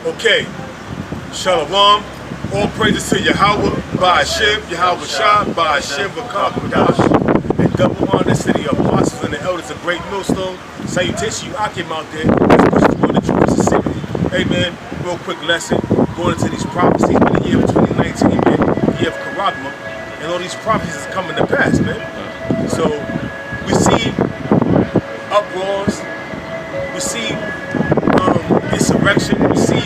Okay, Shalom. All praises to Yahweh, Ba'ashem, Yahweh Shah, Ba'ashem, Vakar, and double honor to the apostles and the elders of Great Millstone. Salutation, you Akim out there. Let's push through the true Mississippi. Hey man, real quick lesson. Going into these prophecies for the year of 2019, man, year of Karagma, and all these prophecies is coming to pass, man. So we see uproars, we see insurrection, we see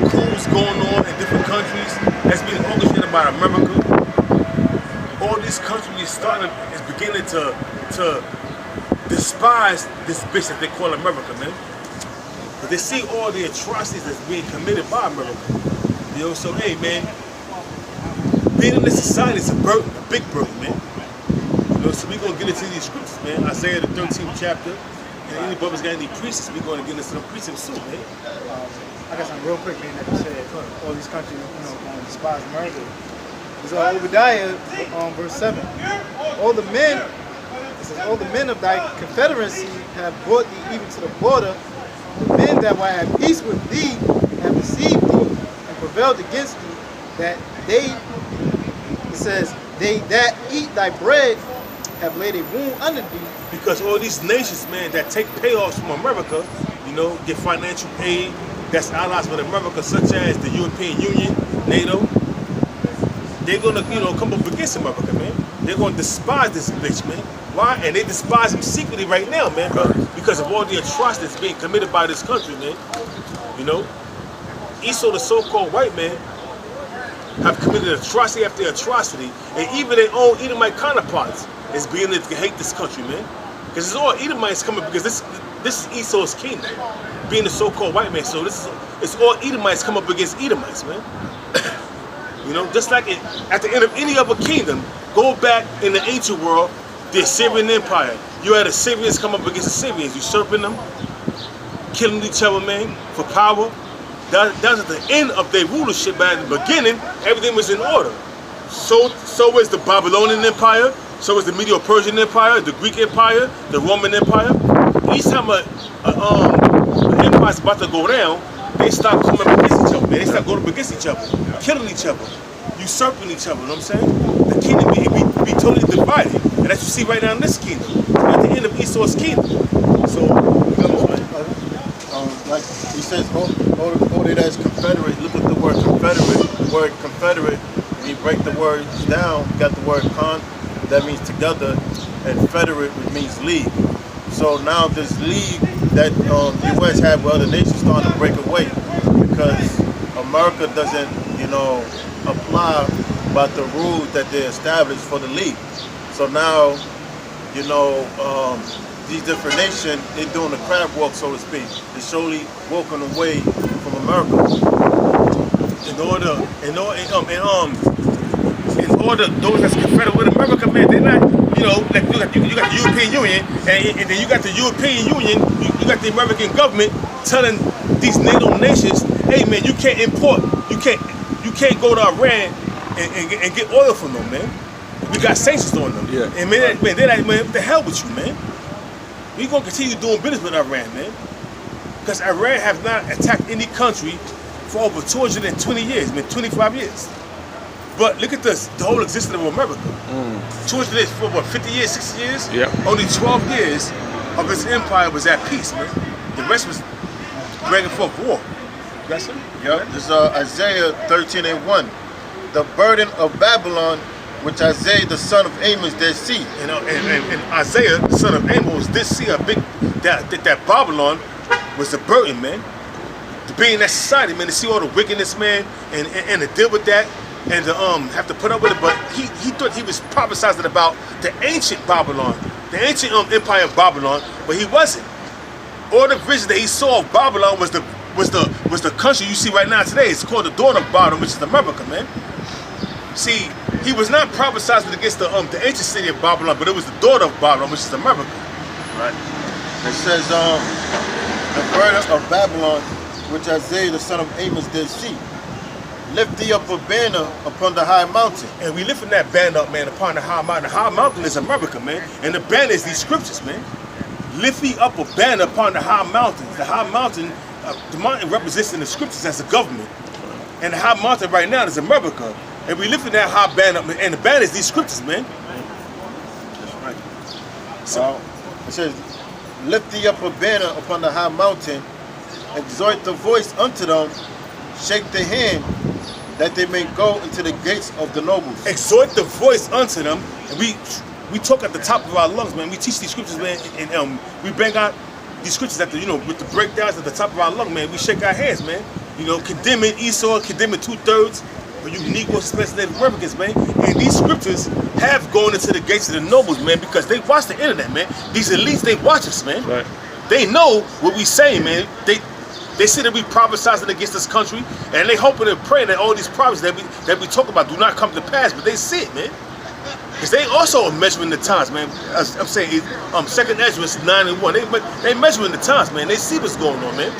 coups going on in different countries that's being orchestrated by America. All these countries is beginning to despise this bitch that they call America, man. But they see all the atrocities that's being committed by America. You know, so hey man, being in this society is a burden, a big burden, man. You know, so we're gonna get into these scriptures, man. Isaiah the 13th chapter. And any brothers got any precepts, we're gonna get into some precepts soon, man. I got something real quick, man, that you said all these countries, going to despise America. It's Obadiah, verse 7. All the men, it says, all the men of thy confederacy have brought thee even to the border. The men that were at peace with thee have deceived thee and prevailed against thee, that they, it says, they that eat thy bread have laid a wound under thee. Because all these nations, man, that take payoffs from America, you know, get financial aid, that's allies with America, such as the European Union, NATO, they're gonna, you know, come up against America, man. They're gonna despise this bitch, man. Why? And they despise him secretly right now, man, because of all the atrocities being committed by this country, man. You know, Esau, the so-called white man, have committed atrocity after atrocity, and even their own Edomite counterparts is beginning to hate this country, man. Because it's all Edomites coming, because this is Esau's kingdom, being the so-called white man. So it's all Edomites come up against Edomites, man. You know, just like at the end of any other kingdom, go back in the ancient world, the Assyrian Empire. You had Assyrians come up against Assyrians, usurping them, killing each other, man, for power. That was at the end of their rulership, but at the beginning, everything was in order. So is the Babylonian Empire, so is the Medo-Persian Empire, the Greek Empire, the Roman Empire. Each time an empire's about to go down, they start coming up against each other, man. They start going up against each other, killing each other, usurping each other, you know what I'm saying? The kingdom be totally divided, and that's what you see right now in this kingdom. At the end of Esau's kingdom. So, like he says, all that's Confederate, look at the word Confederate. The word Confederate, when you break the words down, you got the word con, that means together, and federate, which means league. So now this league that the U.S. had with other nations starting to break away because America doesn't, you know, apply by the rules that they established for the league. So now, you know, these different nations, they're doing the crab walk, so to speak. They're slowly walking away from America. In order, those that's confederate with America, man, they're not, you know, like you got the European Union, and then you got the European Union, you got the American government telling these NATO nations, hey man, you can't import, you can't go to Iran and get oil from them, man. We got sanctions on them. Yeah. And man, they're like, man, what the hell with you, man? We gonna continue doing business with Iran, man. Because Iran have not attacked any country for over 220 years, man, 25 years. But look at this, the whole existence of America. 200 years, for what, 50 years, 60 years? Yeah. Only 12 years of its empire was at peace, man. The rest was dragging forth war. That's it? Yeah, this is Isaiah 13:1. The burden of Babylon, which Isaiah the son of Amos did see. And Isaiah, the son of Amos, did see that Babylon was the burden, man. To be in that society, man, to see all the wickedness, man, and to deal with that, and to have to put up with it. But he thought he was prophesizing about the ancient Babylon, the ancient empire of Babylon, but he wasn't. All the vision that he saw of Babylon was the country you see right now today. It's called the daughter of Babylon, which is America, man. See, he was not prophesizing against the ancient city of Babylon, but it was the daughter of Babylon, which is America. Right. It says the burden of Babylon, which Isaiah the son of Amos did see. Lift thee up a banner upon the high mountain. And we lifting that banner up, man, upon the high mountain. The high mountain is America, man. And the banner is these scriptures, man. Lift thee up a banner upon the high mountains. The high mountain the mountain represents in the scriptures as a government. And the high mountain right now is America. And we lifting that high banner up, and the banner is these scriptures, man. That's right. So it says, lift thee up a banner upon the high mountain, exhort the voice unto them, shake the hand, that they may go into the gates of the nobles. Exhort the voice unto them, and we talk at the top of our lungs, man. We teach these scriptures, man, and we bang out these scriptures at the, with the breakdowns at the top of our lung, man. We shake our hands, man. Condemning Esau, condemning 2/3 of you Negroes, especially Native Americans, man. And these scriptures have gone into the gates of the nobles, man, because they watch the internet, man. These elites, they watch us, man. Right. They know what we say, man. They say that we prophesizing against this country, and they hoping and praying that all these prophecies that we talk about do not come to pass, but they see it, man. Because they also are measuring the times, man. As I'm saying, 2nd Ezra 9:1. They measuring the times, man. They see what's going on, man.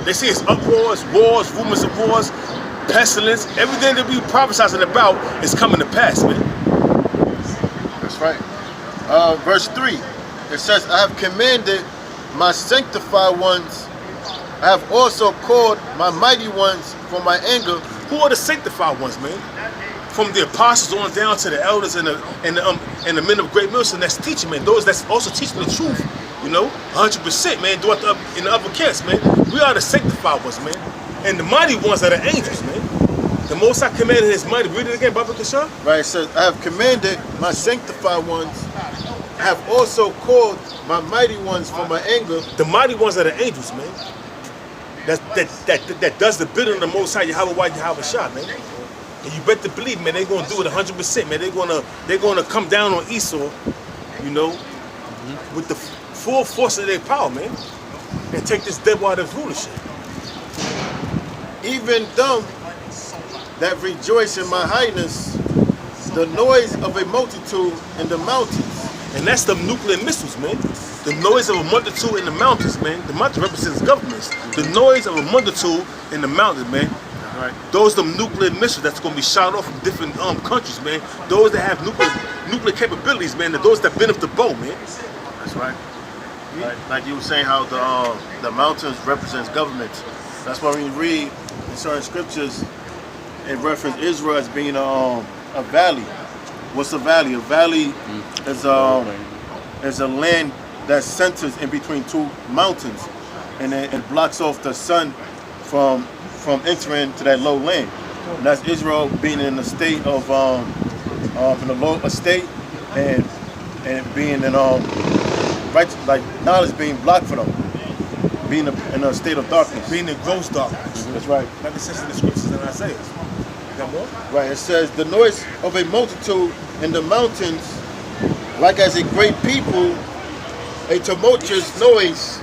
They see it's uproars, wars, rumors of wars, pestilence. Everything that we prophesizing about is coming to pass, man. That's right. Verse 3, it says, I have commanded my sanctified ones, I have also called my mighty ones from my anger. Who are the sanctified ones, man? From the apostles on down to the elders and the men of great millstone that's teaching, man. Those that's also teaching the truth, 100%, man. In the upper camps, man. We are the sanctified ones, man. And the mighty ones are the angels, man. The Most High commanded his mighty. Read it again, Baba Kashan. Right, it says, I have commanded my sanctified ones, I have also called my mighty ones from my anger. The mighty ones are the angels, man. That does the bidding of the Most High Yahweh Shah, man. And you better believe, man, they're gonna do it 100%, man. They're gonna come down on Esau, with the full force of their power, man, and take this devil out of his rulership. Even them that rejoice in my highness, the noise of a multitude in the mountains. And that's the nuclear missiles, man. The noise of a multitude in the mountains, man. The mountain represents governments. The noise of a multitude in the mountains, man. Right. Those are the nuclear missiles that's going to be shot off from different countries, man. Those that have nuclear capabilities, man. Those that bend up the bow, man. That's right. Like you were saying, how the mountains represents governments. That's why when you read in certain scriptures, it references Israel as being a valley. What's a valley? A valley is a land that centers in between two mountains, and it blocks off the sun from entering to that low land. And that's Israel being in a state of in a low estate and being in right, like knowledge being blocked for them, being in a state of darkness, Being in gross darkness. That's right. Like it says in the scriptures in Isaiah. You got more? Right. It says the noise of a multitude in the mountains, like as a great people, a tumultuous noise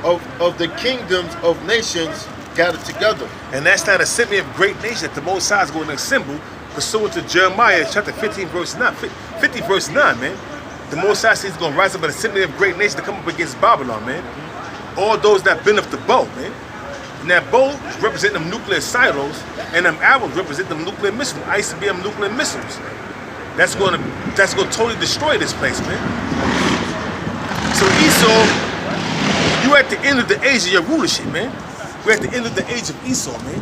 of the kingdoms of nations gathered together. And that's not a assembly of great nations that the Most High is going to assemble, pursuant to Jeremiah chapter 15, verse 9. 50, verse 9, man. The Most High says he's going to rise up an assembly of great nations to come up against Babylon, man. All those that bend up the bow, man. And that bow represent them nuclear silos, and them arrows represent them nuclear missiles, ICBM nuclear missiles. That's going to totally destroy this place, man. So Esau, you at the end of the age of your rulership, man. We're at the end of the age of Esau, man.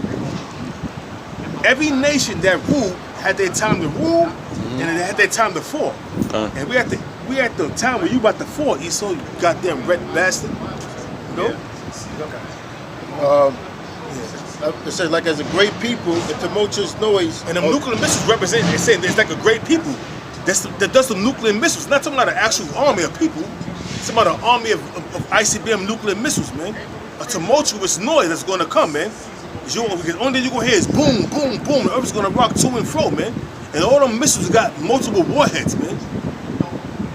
Every nation that ruled had their time to rule, and they had their time to fall. And we at the time where you about to fall, Esau, you goddamn red bastard. It says like as a great people, a tumultuous noise. And the nuclear missiles represent, they say there's like a great people that does the nuclear missiles. Not talking about an actual army of people. It's about an army of ICBM nuclear missiles, man. A tumultuous noise that's going to come, man. Because only thing you're going to hear is boom, boom, boom. The earth is going to rock to and fro, man. And all them missiles got multiple warheads, man.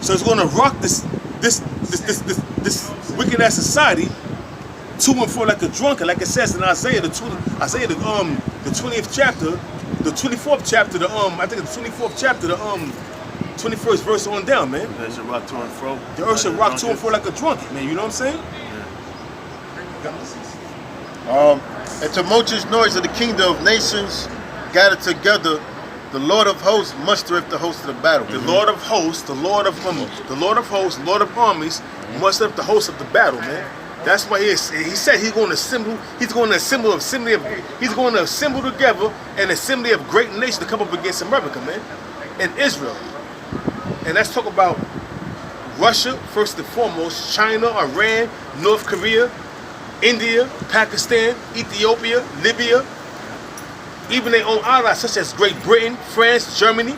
So it's going to rock this wicked ass society to and fro like a drunken, like it says in Isaiah the 20th chapter, the 24th chapter, I think the 24th chapter, the 21st verse on down, man. They should rock to and fro. The earth should rock to and fro like a drunken, man. You know what I'm saying? A tumultuous noise of the kingdom of nations gathered together. The Lord of hosts mustereth the host of the battle. The Lord of hosts, the Lord of hosts, Lord of armies, mustereth the host of the battle, man. That's why he said he's going to assemble together an assembly of great nations to come up against America, man, and Israel. And let's talk about Russia, first and foremost, China, Iran, North Korea, India, Pakistan, Ethiopia, Libya, even their own allies such as Great Britain, France, Germany.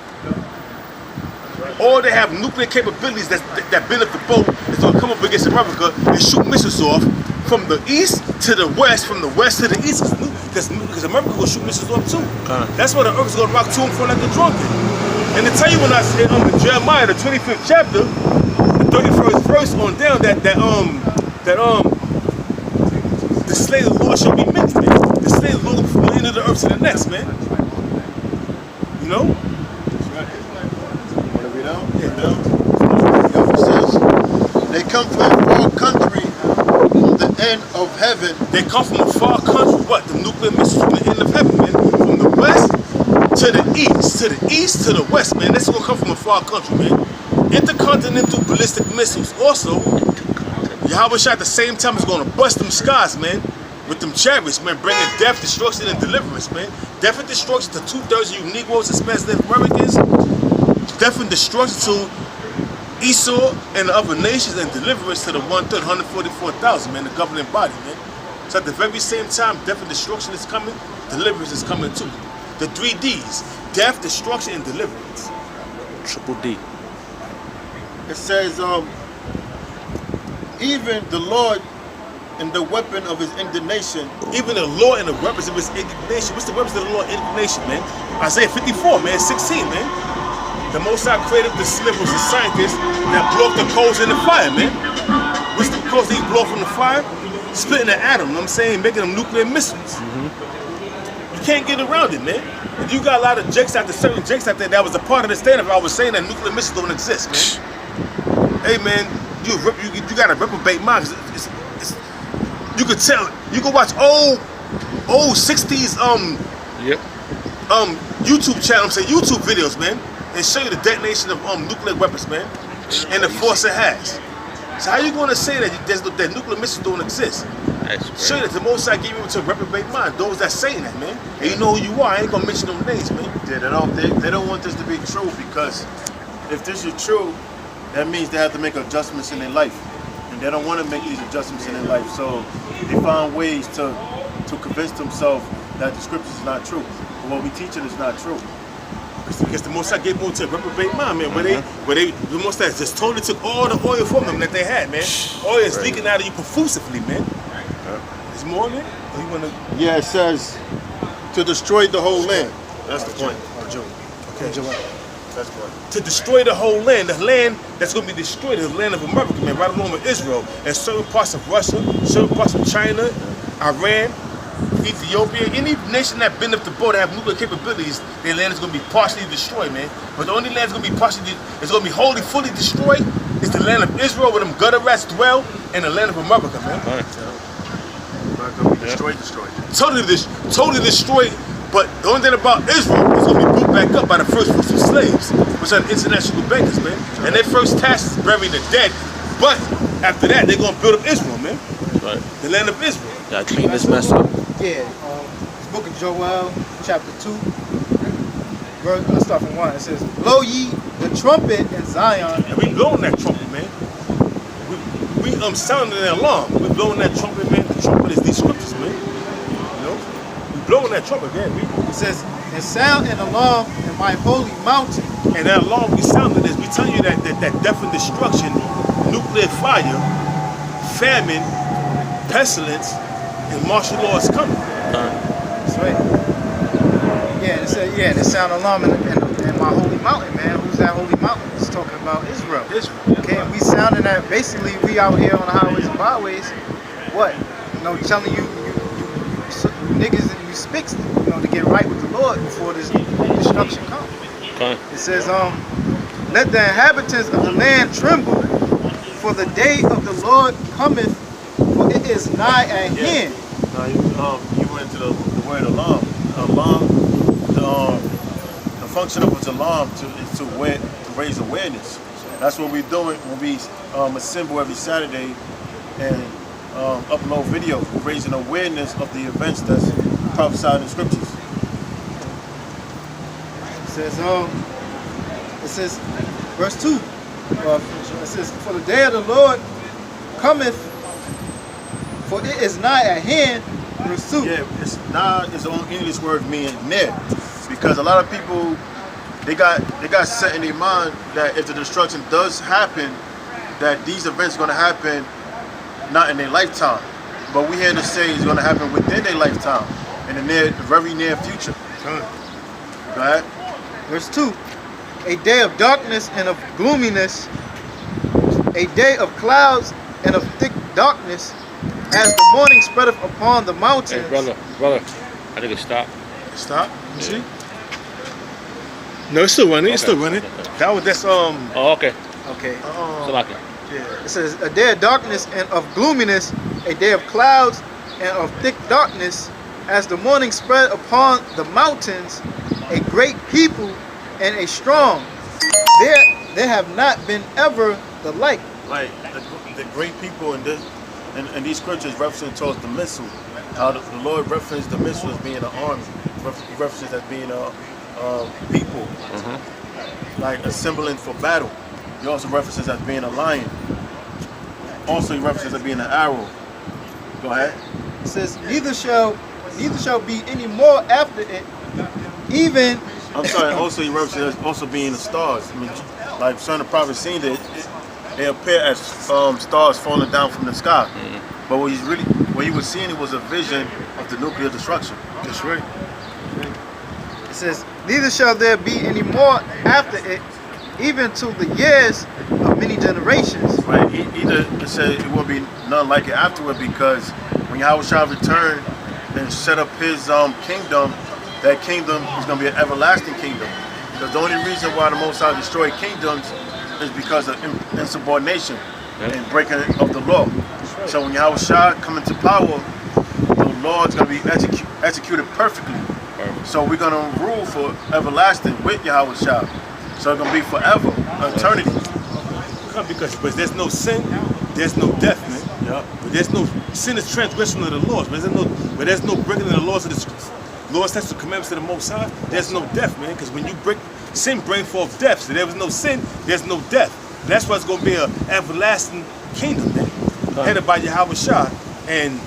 All they have nuclear capabilities that benefit both is going to come up against America and shoot missiles off from the east to the west, from the west to the east, because America will shoot missiles off too. That's why the earth is going to rock to and fro like a drunken. And to tell you when I said in Jeremiah, the 25th chapter, the 31st verse on down, the slave of the Lord shall be mixed, man. The slave of the Lord from the end of the earth to the next, man. You know? Want to read out? Yeah. It says, they come from a far country, from the end of heaven. They come from a far country. What? The nuclear missiles from the end of heaven, man. From the west to the east, to the west, man. This is gonna come from a far country, man. Intercontinental ballistic missiles. Also, Yahweh Shai at the same time is gonna bust them skies, man, with them chariots, man, bringing death, destruction, and deliverance, man. Death and destruction to 2/3 of you Negroes, especially Native Americans. Death and destruction to Esau and the other nations, and deliverance to the 1/3, 144,000, man, the governing body, man. So at the very same time, death and destruction is coming, deliverance is coming too. The 3 Ds: death, destruction, and deliverance. Triple D. It says, even the Lord and the weapon of his indignation. Even the Lord and the weapons of his indignation. What's the weapons of the Lord indignation, man? Isaiah 54, man, 16, man. The Most High created the smith was the scientist that blew up the coals in the fire, man. What's the coals he blew up from the fire? Splitting the atom, you know what I'm saying? Making them nuclear missiles. You can't get around it, man. And you got a lot of jakes out there, certain jakes out there that was a part of the stand-up. I was saying that nuclear missiles don't exist, man. Hey, man, you got a reprobate mind. You could tell. You can watch old 60s YouTube channel, say YouTube videos, man, and show you the detonation of nuclear weapons, man, and the force it has. So how you gonna say that that nuclear missiles don't exist? Show you that the Most High gave you to reprobate mind. Those that saying that, man, and you know who you are. I ain't gonna mention them names, man. Yeah, they don't want this to be true, because if this is true, that means they have to make adjustments in their life. And they don't want to make these adjustments in their life. So they find ways to convince themselves that the scriptures is not true. But what we teaching is not true. Because the Most High gave them to a reprobate mind, man. The Most High just totally took all the oil from them that they had, man. Oil is leaking out of you profusively, man. There's more, man? Or you wanna... Yeah, it says to destroy the whole land. That's the point. Okay. That's right. To destroy the whole land, the land that's going to be destroyed is the land of America, man, right along with Israel, and certain parts of Russia, certain parts of China, Iran, Ethiopia, any nation that been up the boat that have nuclear capabilities, their land is going to be partially destroyed, man. But the only land that's going to be it's going to be wholly, fully destroyed is the land of Israel, where them gutter rats dwell, and the land of America, man. Destroyed. Totally destroyed. But the only thing about Israel is going to be built back up by the first fruits of slaves, which are the international bankers, man. And their first task is burying the dead. But after that, they're going to build up Israel, man. Right. The land of Israel. Gotta clean this mess up. Yeah, the book of Joel, chapter 2, let's start from 1. It says, blow ye the trumpet in Zion. And we blowing that trumpet, man. We sounding an alarm. We blowing that trumpet, man. The trumpet is these scriptures, man. You know? We blowing that trumpet, man. It says, and sound an alarm in my holy mountain. And that alarm we sounding is, we telling you that death and destruction, nuclear fire, famine, pestilence, and martial law is coming. That's right. Yeah, it said, and it sound alarm in my holy mountain, man. Who's that holy mountain? It's talking about Israel. Okay, and we sounding that basically we out here on the highways and byways. What? You know, telling you niggas and you spicks, you know, to get right with the Lord before this destruction comes. Okay. It says, let the inhabitants of the land tremble, for the day of the Lord cometh, for it is nigh at hand. You went into the word alarm. The function of an alarm is to raise awareness. That's what we're doing when we assemble every Saturday and upload videos, raising awareness of the events that's prophesied in scriptures. It says, verse 2. It says, for the day of the Lord cometh, for it is nigh at hand. Verse 2. Yeah, it's nigh is the only English word meaning near, because a lot of people they got set in their mind that if the destruction does happen, that these events are going to happen not in their lifetime, but we here to say it's going to happen within their lifetime, in the very near future. Go ahead. Verse 2. A day of darkness and of gloominess, a day of clouds and of thick darkness, as the morning spreadeth upon the mountains. Hey, brother, I think it stopped. Stop. You see? No, it's still running. It's still running. That's Oh, okay. Okay. So like it. Yeah. It says a day of darkness and of gloominess, a day of clouds and of thick darkness, as the morning spread upon the mountains, a great people and a strong. There have not been ever the like. Like the great people in this and these scriptures referencing towards the missile. How the Lord referenced the missile as being an army. He references as being a people, like assembling for battle. He also references as being a lion. Also, he references as being an arrow. Go ahead. It says neither shall be any more after it, even. I'm sorry. Also, he references as also being the stars. I mean, like certain prophets seen that they appear as stars falling down from the sky. But what he was seeing, it was a vision of the nuclear destruction. That's right. It says, neither shall there be any more after it, even to the years of many generations. Right. Either it said it will be none like it afterward, because when Yahweh shall return and set up his kingdom, that kingdom is going to be an everlasting kingdom. Because the only reason why the Most High destroyed kingdoms is because of insubordination and breaking of the law. So when Yahweh Shah come into power, the law is going to be executed perfectly. So we're going to rule for everlasting with Yahweh Shah. So it's going to be forever, eternity. Because there's no sin, there's no death, man. Yeah. But there's no sin is transgression of the laws. But there's no breaking of the laws of the laws, that's the commandments of the Most High. There's no death, man. Because when you break sin, bring forth death. So there was no sin, there's no death. That's why it's going to be an everlasting kingdom, man. Headed by Yahweh Shah and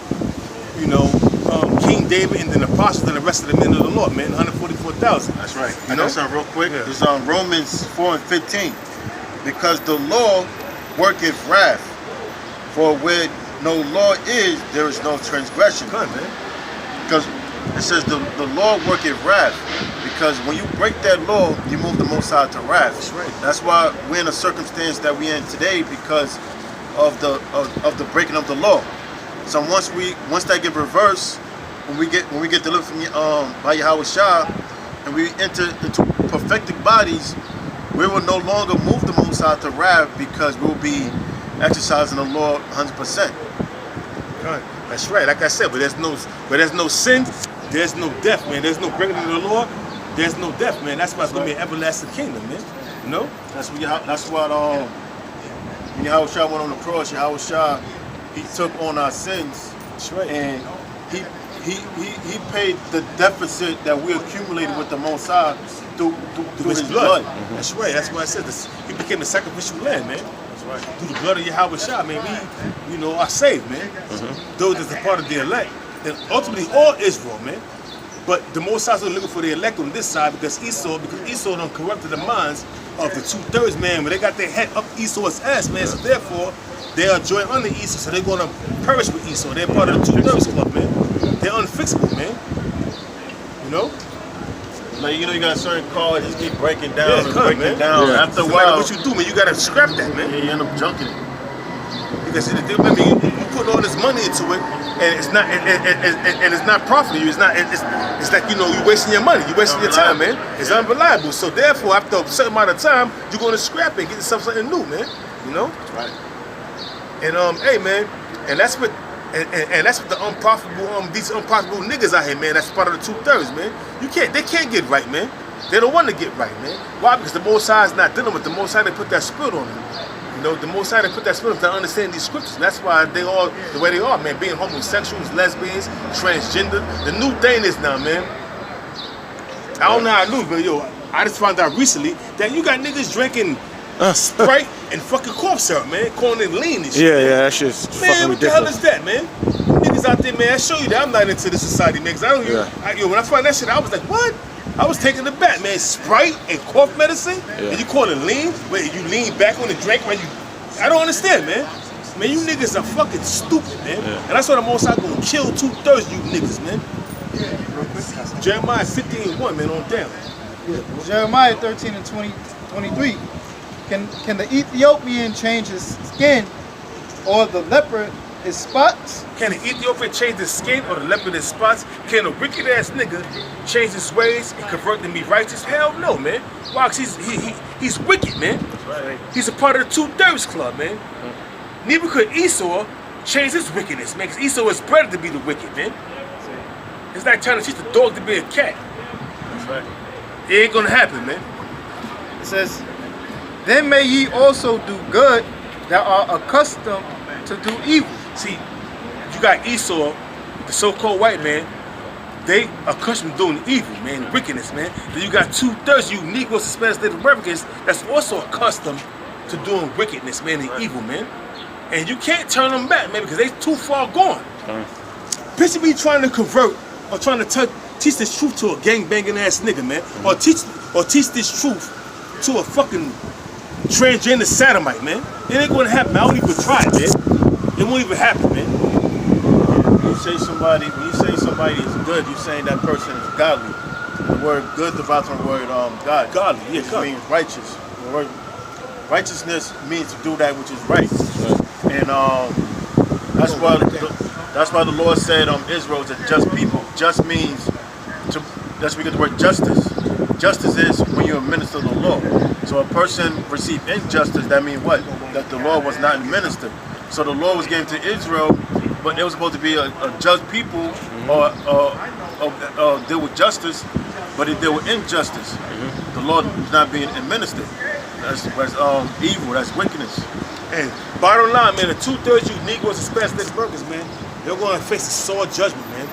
King David and then the apostles and the rest of the men of the Lord, man. 144,000. That's right. You I know know something real quick. Yeah. It's on Romans 4:15. Because the law worketh wrath, for where no law is, there is no transgression. Come on, man. Because it says the law worketh wrath. Because when you break that law, you move the Most High to wrath. That's right. That's why we're in a circumstance that we're in today, because of the breaking of the law. So once that get reversed, when we get delivered from by Yahweh Shah, and we enter into perfected bodies, we will no longer move the Most High to wrath, because we'll be exercising the law 100%. That's right. Like I said, but there's no sin, there's no death, man. There's no breaking of the law, there's no death, man. That's why it's gonna be an everlasting kingdom, man. You know? That's what when Yahweh Shah went on the cross, Yahweh Shah, he took on our sins. That's right. And he paid the deficit that we accumulated with the Most High through his blood. That's right. That's why I said this. He became the sacrificial lamb, man. That's right. Through the blood of Yahweh Shah, man, we are saved, man. Those that's a part of the elect. And ultimately all Israel, man. But the Most High is looking for the elect on this side, because Esau done corrupted the minds of the 2/3 man, when they got their head up Esau's ass, man. So therefore, they are joined under Esau, so they're gonna perish with Esau. They're part of the 2/3 club, man. They're unfixable, man. You know? Like, you got certain cars, just keep breaking down Yeah, and come, breaking man. down. Yeah. After a No matter while, what you do, man, you gotta scrap that, man. you end up junking it. Because you put all this money into it, and it's not, and it's not profitable. It's like you're wasting your money, you're wasting your time, man. It's unreliable. So therefore, after a certain amount of time, you're gonna scrap it and get yourself something new, man. You know? Right. And hey, man, and that's what the unprofitable these unprofitable niggas out here, man. That's part of the 2/3, man. They can't get right, man. They don't want to get right, man. Why? Because the Most High is not dealing with the Most High. They put that spirit on them. You You know, the Most High put that spirit to understand these scriptures. And that's why they all the way they are, man. Being homosexuals, lesbians, transgender. The new thing is now, man. I don't know how I knew, but yo, I just found out recently that you got niggas drinking Sprite and fucking cough syrup, man, calling it lean and shit. Yeah, that shit's Man, fucking what the hell ridiculous. is that, man? Niggas out there, man, I show you that I'm not into this society, man. Cause I don't, yo, when I found that shit, I was like, what? I was taking the back, man. Sprite and cough medicine, and you call it lean? Wait, you lean back on the drink when you? I don't understand, man. Man, you niggas are fucking stupid, man. And that's why the Most High gonna kill 2/3 you niggas, man. Jeremiah 15:1, man, on down. Jeremiah 13 and 23. Can the Ethiopian change his skin, or the leopard his spots? Can the Ethiopian change his skin or the leopard his spots? Can a wicked ass nigga change his ways and convert to be righteous? Hell no, man. Why? 'Cause he's wicked, man. He's a part of the 2/3 club, man. Neither could Esau change his wickedness, man. 'Cause Esau is bred to be the wicked, man. It's like trying to teach the dog to be a cat. That's right. It ain't gonna happen, man. It says, then may ye also do good that are accustomed to do evil. See, you got Esau, the so-called white man, they accustomed to doing evil, man, wickedness, man. Then you got 2/3 you Negroes, Hispanics, Native Americans that's also accustomed to doing wickedness, man, and evil, man. And you can't turn them back, man, because they too far gone. Picture me trying to convert or trying to teach this truth to a gang-banging ass nigga, man, or teach this truth to a fucking transgender sodomite, man. It ain't gonna happen. I don't even try, man. It won't even happen, man. When you say somebody is good, you're saying that person is godly. The word good derives from the word God. Godly, yeah, It godly. means righteous. The word righteousness means to do that which is right. And that's why the Lord said Israel is a just people. Just means that's because the word justice. Justice is when you administer the law. So a person received injustice, that means what? That the law was not administered. So the law was given to Israel, but it was supposed to be a just people or deal with justice, but it deal with injustice. The law is not being administered. That's evil, that's wickedness. And bottom line, man, the 2/3 you Negroes, Hispanics, Native Americans, man, they're going to face a sore judgment, man.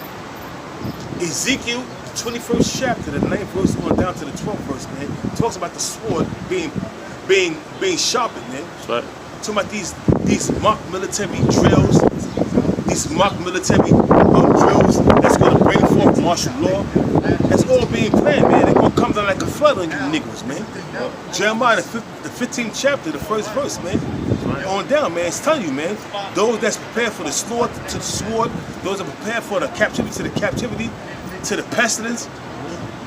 Ezekiel, 21st chapter, the 9th verse going down to the 12th verse, man, talks about the sword being sharpened, man. That's right. Talking about these mock military drills, these mock military drills that's going to bring forth martial law. That's all being planned, man. They're going to come down like a flood on you niggas, man. Jeremiah, the 15th chapter, the 1st verse, man. On down, man. It's telling you, man. Those that's prepared for the sword, to the sword, those that are prepared for the captivity, to the pestilence.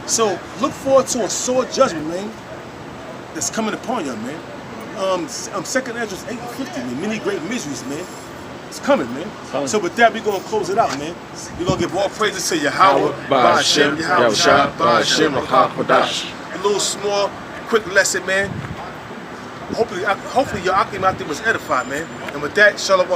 So look forward to a sore judgment, man, that's coming upon you, man. 2nd Ezra 8:50, man. Many great miseries, man. It's coming, man. So with that, we're gonna close it out, man. We're gonna give all praises to Yahweh, Ba'ashem, Yahushua, Ba'ashem, Rakah. A little small, quick lesson, man. Hopefully your Akim out there was edified, man. And with that, Shalom.